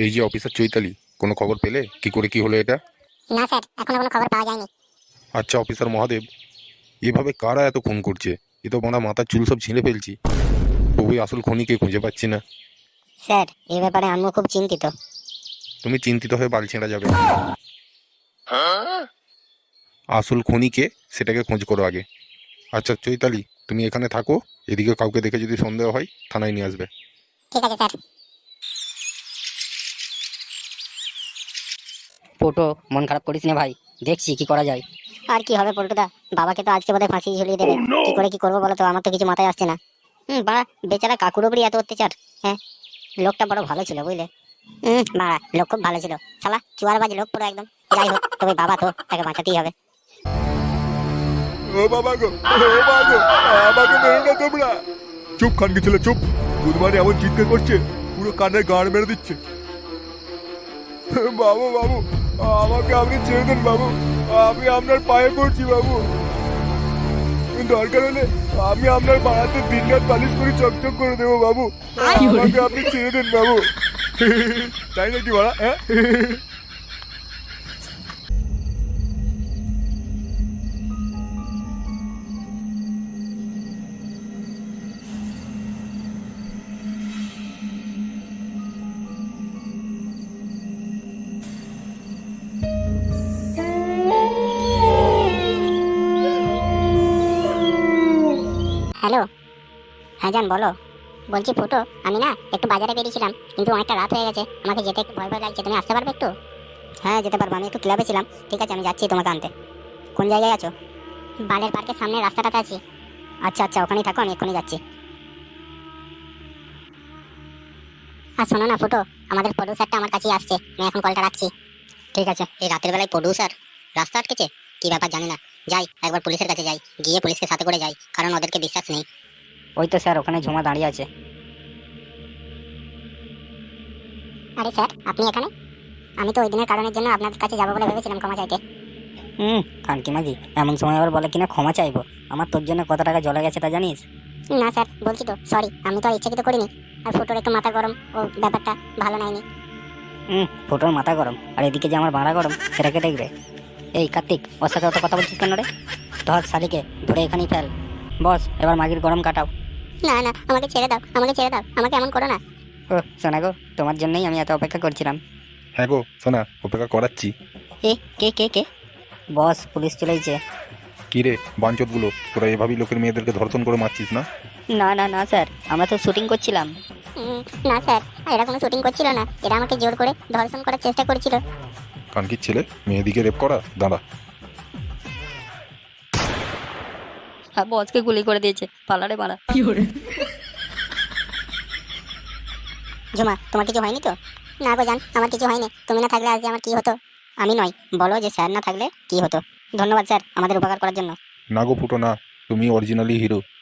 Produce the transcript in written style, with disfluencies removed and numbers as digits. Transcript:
এই যে অফিসার চৈতালি, কোনো খবর পেলে কি করে কি হলো এটা? না স্যার, এখনো কোনো খবর পাওয়া যায়নি। আচ্ছা অফিসার মহাদেব, এভাবে কারা এত খুন করছে? এ তো মারা মাথার চুল সব ছিঁড়ে ফেলছি, তবুই আসল খনিকে খুঁজে পাচ্ছি না। স্যার, এই ব্যাপারে আমিও খুব চিন্তিত। তুমি চিন্তিত হয়ে বাল ছেঁড়া যাবে না। আসল খনিকে সেটাকে খোঁজ করো আগে। আচ্ছা চৈতালি, তুমি এখানে থাকো, এদিকে কাউকে দেখে যদি সন্দেহ হয় থানায় নিয়ে আসবে। ঠিক আছে স্যার। পোটো, মন খারাপ করিস না ভাই, দেখছি কি করা যায়। আর কি হবে পল্টুদা, বাবাকে তো আজকে বোধহয় ফাঁসি ঝুলিয়ে দেবে। কি করে কি করবো বলো তো, আমার তো কিছু মাথায় আসছে না। বাড়া, বেচারা কাকুর উপরই এত অত্যাচার। হ্যাঁ, লোকটা বড় ভালো ছিল বুঝলে। বাড়া, লোক খুব ভালো ছিল। শালা চুয়ারবাজ লোক পুরো একদম। যাই হোক, তবে বাবা তো, তাকে বাঁচাতেই হবে। ও বাবা গো, ও বাবা গো, আমাকে মেরো না তোমরা। চুপ খানকে ছেলে চুপ। বুধবারে এমন চিৎকার করছে, পুরো কানে গাড় মেরে দিচ্ছে। বাবু বাবু, আমাকে আপনি ছেড়ে দেন বাবু। আমি আপনার পায়ে পড়ছি বাবু। দরকার হলে আমি আপনার বাড়াতে দিন রাত পালিশ করে চকচক করে দেবো বাবু। আমাকে আপনি ছেড়ে দেন বাবু। তাই নাকি বাড়া? হ্যাঁ, হ্যালো। হ্যাঁ জান, বলো। বলছি ফুটো, আমি না একটু বাজারে বেরিয়েছিলাম, কিন্তু অনেকটা রাত হয়ে গেছে, আমাকে যেতে একটু ভয় ভয় লাগছে। তুমি আসতে পারবে একটু? হ্যাঁ যেতে পারবো, আমি একটু ক্লাবে ছিলাম। ঠিক আছে, আমি যাচ্ছি তোমাকে আনতে। কোন জায়গায় আছো? বালের পার্কের সামনে রাস্তাটাতে আছি। আচ্ছা আচ্ছা, ওখানেই থাকো, আমি এক্ষুনি যাচ্ছি। আর শোনো না ফুটো, আমাদের প্রডিউসারটা আমার কাছেই আসছে, আমি এখন কলটা রাখছি। ঠিক আছে। এই রাতের বেলায় প্রডিউসার রাস্তা আটকেছে, কি ব্যাপার জানি না। যাই একবার পুলিশের কাছে যাই, গিয়ে পুলিশকে সাথে করে যাই, কারণ ওদেরকে বিশ্বাস নেই। ওই তো স্যার, ওখানে ঝুমা দাঁড়িয়ে আছে। আরে স্যার, আপনি এখানে? আমি তো ওই দিনের কারণের জন্য আপনার কাছে যাবো বলে ভেবেছিলাম ক্ষমা চাইতে। কানকি মাগি এমন সময় আবার বলে কিনা ক্ষমা চাইবো? আমার তোর জন্য কত টাকা জলে গেছে তা জানিস? না স্যার, বলছি তো সরি, আমি তো আর ইচ্ছাকৃত করিনি। আর ফুটোর একটু মাথা গরম, ও ব্যাপারটা ভালো নাইনি। ফোটোর মাথা গরম, আর এদিকে যে আমার মাথা গরম সেটাকে দেখবে। এই কার্তিক, ওর সাথে অত কথা বলছিস কেন রে? ধর শালিকে ধরে এখানেই ফেল। বস, এবার মাগির গরম কাটাও। না না, আমাকে ছেড়ে দাও, আমাকে ছেড়ে দাও, আমাকে এমন করো না। ও শোনা গো, তোমার জন্যই আমি এত অপেক্ষা করছিলাম। হ্যাঁ গো শোনা, অপেক্ষা করাচ্ছি। এ কে কে কে? বস, পুলিশ চলেছে। কি রে বাঞ্চতগুলো, তোরা এভাবেই লোকের মেয়েদেরকে ধর্ষণ করে মারছিস না? না না না স্যার, আমরা তো শুটিং করছিলাম। না স্যার, এরা কোনো শুটিং করছিল না, এরা আমাকে জোর করে ধর্ষণ করার চেষ্টা করছিল। কানকির ছেলে, মেয়েদিকে রেপ করা, দাঁড়া। হ্যাঁ, বসকে গুলি করে দিয়েছে, পালারে পালা। ঝুমা, তোমার কিছু হয়নি তো? না গো জান, আমার কিছু হয়নি। তুমি না থাকলে আজ যে আমার কি হতো। আমি নয়, বলো যে স্যার না থাকলে কি হতো। ধন্যবাদ স্যার আমাদের উপকার করার জন্য। না গো ফুটো না, তুমি অরিজিনালি হিরো।